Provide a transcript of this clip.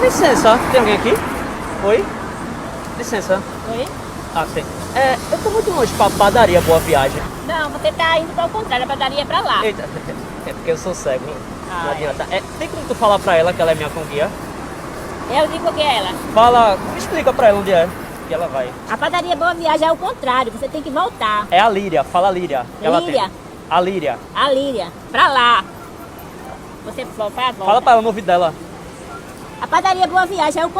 Licença, tem alguém aqui? Oi? Licença. Oi? Ah, sim. Eu tô muito longe pra padaria Boa Viagem. Não, você tá indo para o contrário, a padaria é pra lá. Eita, é porque eu sou cego, não Ah, adianta. Tem como tu falar pra ela que ela é minha conguia? Eu digo que é ela. Fala, explica pra ela onde é que ela vai. A padaria Boa Viagem é o contrário, você tem que voltar. É a Líria, fala Líria. que ela tem. Líria? A Líria. A Líria, pra lá. Você faz a volta. Fala pra ela no ouvido dela. A padaria Boa Viagem é o contrário.